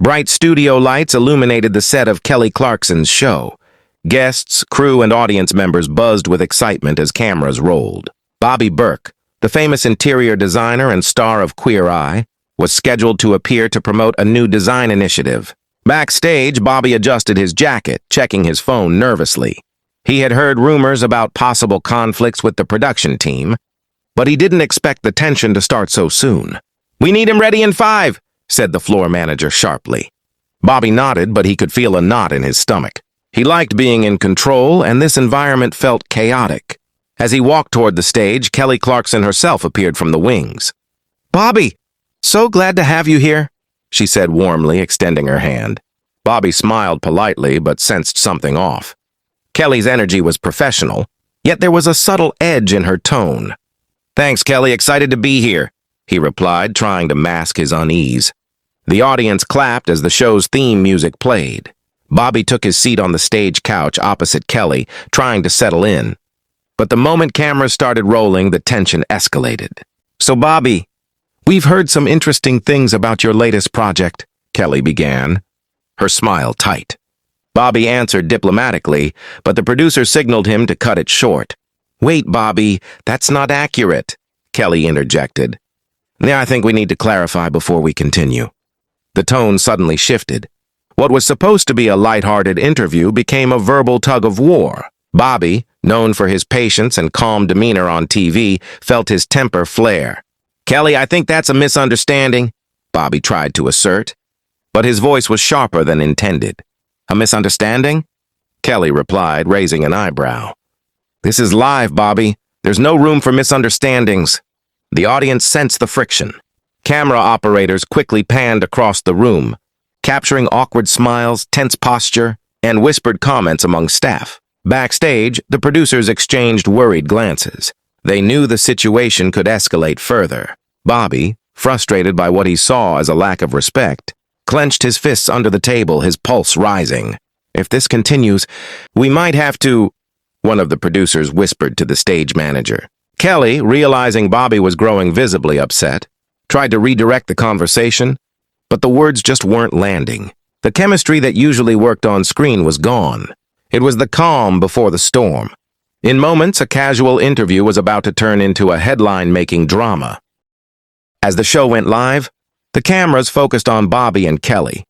Bright studio lights illuminated the set of Kelly Clarkson's show. Guests, crew, and audience members buzzed with excitement as cameras rolled. Bobby Berk, the famous interior designer and star of Queer Eye, was scheduled to appear to promote a new design initiative. Backstage, Bobby adjusted his jacket, checking his phone nervously. He had heard rumors about possible conflicts with the production team, but he didn't expect the tension to start so soon. "We need him ready in 5, said the floor manager sharply. Bobby nodded, but he could feel a knot in his stomach. He liked being in control, and this environment felt chaotic. As he walked toward the stage, Kelly Clarkson herself appeared from the wings. "Bobby, so glad to have you here," she said warmly, extending her hand. Bobby smiled politely, but sensed something off. Kelly's energy was professional, yet there was a subtle edge in her tone. "Thanks, Kelly. Excited to be here," he replied, trying to mask his unease. The audience clapped as the show's theme music played. Bobby took his seat on the stage couch opposite Kelly, trying to settle in. But the moment cameras started rolling, the tension escalated. "So, Bobby, we've heard some interesting things about your latest project," Kelly began, her smile tight. Bobby answered diplomatically, but the producer signaled him to cut it short. "Wait, Bobby, that's not accurate," Kelly interjected. "Yeah, I think we need to clarify before we continue." The tone suddenly shifted. What was supposed to be a lighthearted interview became a verbal tug-of-war. Bobby, known for his patience and calm demeanor on TV, felt his temper flare. "Kelly, I think that's a misunderstanding," Bobby tried to assert, but his voice was sharper than intended. "A misunderstanding?" Kelly replied, raising an eyebrow. "This is live, Bobby. There's no room for misunderstandings." The audience sensed the friction. Camera operators quickly panned across the room, capturing awkward smiles, tense posture, and whispered comments among staff. Backstage, the producers exchanged worried glances. They knew the situation could escalate further. Bobby, frustrated by what he saw as a lack of respect, clenched his fists under the table, his pulse rising. "If this continues, we might have to," one of the producers whispered to the stage manager. Kelly, realizing Bobby was growing visibly upset, tried to redirect the conversation, but the words just weren't landing. The chemistry that usually worked on screen was gone. It was the calm before the storm. In moments, a casual interview was about to turn into a headline-making drama. As the show went live, the cameras focused on Bobby and Kelly.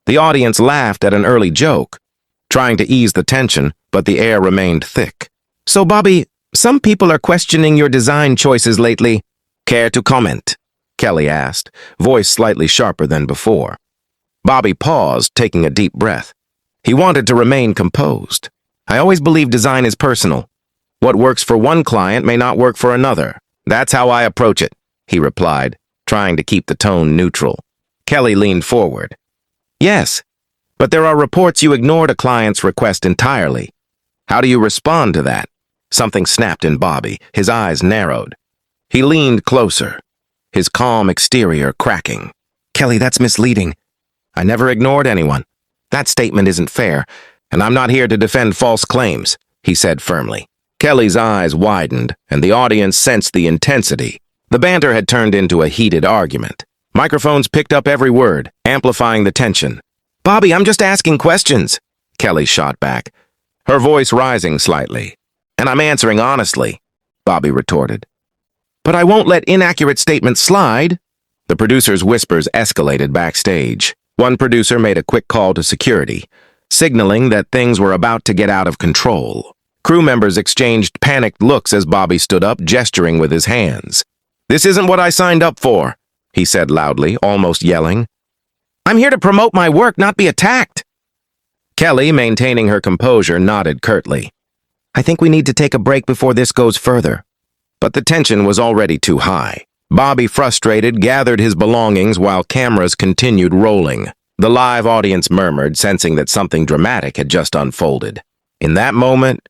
The audience laughed at an early joke, trying to ease the tension, but the air remained thick. "So, Bobby, some people are questioning your design choices lately. Care to comment?" Kelly asked, voice slightly sharper than before. Bobby paused, taking a deep breath. He wanted to remain composed. "I always believe design is personal. What works for one client may not work for another. That's how I approach it," he replied, trying to keep the tone neutral. Kelly leaned forward. "Yes, but there are reports you ignored a client's request entirely. How do you respond to that?" Something snapped in Bobby, his eyes narrowed. He leaned closer, his calm exterior cracking. "Kelly, that's misleading. I never ignored anyone. That statement isn't fair, and I'm not here to defend false claims," he said firmly. Kelly's eyes widened, and the audience sensed the intensity. The banter had turned into a heated argument. Microphones picked up every word, amplifying the tension. "Bobby, I'm just asking questions," Kelly shot back, her voice rising slightly. "And I'm answering honestly," Bobby retorted. "But I won't let inaccurate statements slide." The producers' whispers escalated backstage. One producer made a quick call to security, signaling that things were about to get out of control. Crew members exchanged panicked looks as Bobby stood up, gesturing with his hands. "This isn't what I signed up for," he said loudly, almost yelling. "I'm here to promote my work, not be attacked." Kelly, maintaining her composure, nodded curtly. "I think we need to take a break before this goes further." But the tension was already too high. Bobby, frustrated, gathered his belongings while cameras continued rolling. The live audience murmured, sensing that something dramatic had just unfolded. In that moment,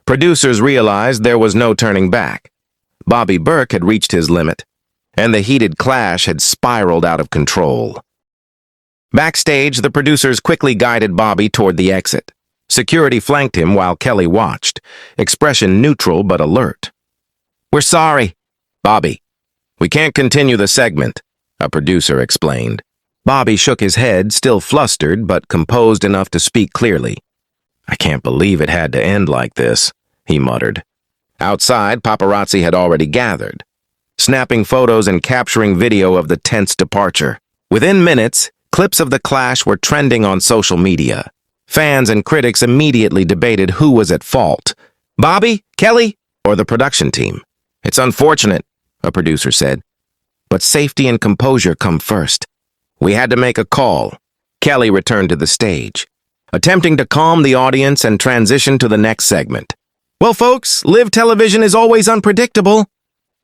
producers realized there was no turning back. Bobby Berk had reached his limit, and the heated clash had spiraled out of control. Backstage, the producers quickly guided Bobby toward the exit. Security flanked him while Kelly watched, expression neutral but alert. "We're sorry." "Bobby, we can't continue the segment," a producer explained. Bobby shook his head, still flustered, but composed enough to speak clearly. "I can't believe it had to end like this," he muttered. Outside, paparazzi had already gathered, snapping photos and capturing video of the tense departure. Within minutes, clips of the clash were trending on social media. Fans and critics immediately debated who was at fault: Bobby, Kelly, or the production team. "It's unfortunate," a producer said, "but safety and composure come first. We had to make a call." Kelly returned to the stage, attempting to calm the audience and transition to the next segment. "Well, folks, live television is always unpredictable,"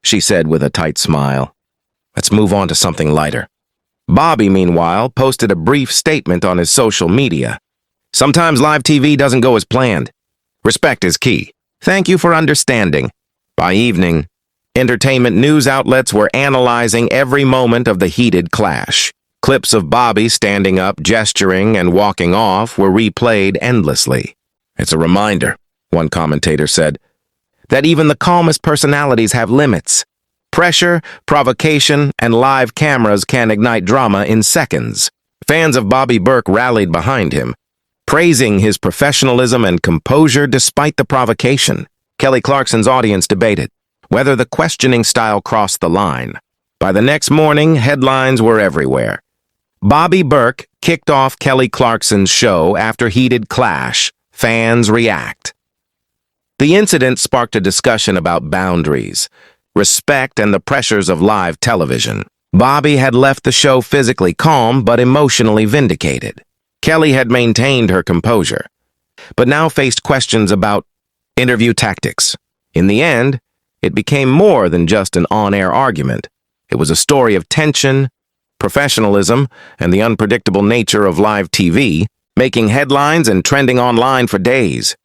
she said with a tight smile. "Let's move on to something lighter." Bobby, meanwhile, posted a brief statement on his social media. "Sometimes live TV doesn't go as planned. Respect is key. Thank you for understanding." By evening, entertainment news outlets were analyzing every moment of the heated clash. Clips of Bobby standing up, gesturing, and walking off were replayed endlessly. "It's a reminder," one commentator said, "that even the calmest personalities have limits. Pressure, provocation, and live cameras can ignite drama in seconds." Fans of Bobby Berk rallied behind him, praising his professionalism and composure despite the provocation. Kelly Clarkson's audience debated whether the questioning style crossed the line. By the next morning, headlines were everywhere. Bobby Berk kicked off Kelly Clarkson's show after heated clash. Fans react. The incident sparked a discussion about boundaries, respect, and the pressures of live television. Bobby had left the show physically calm but emotionally vindicated. Kelly had maintained her composure, but now faced questions about interview tactics. In the end, it became more than just an on-air argument. It was a story of tension, professionalism, and the unpredictable nature of live TV, making headlines and trending online for days.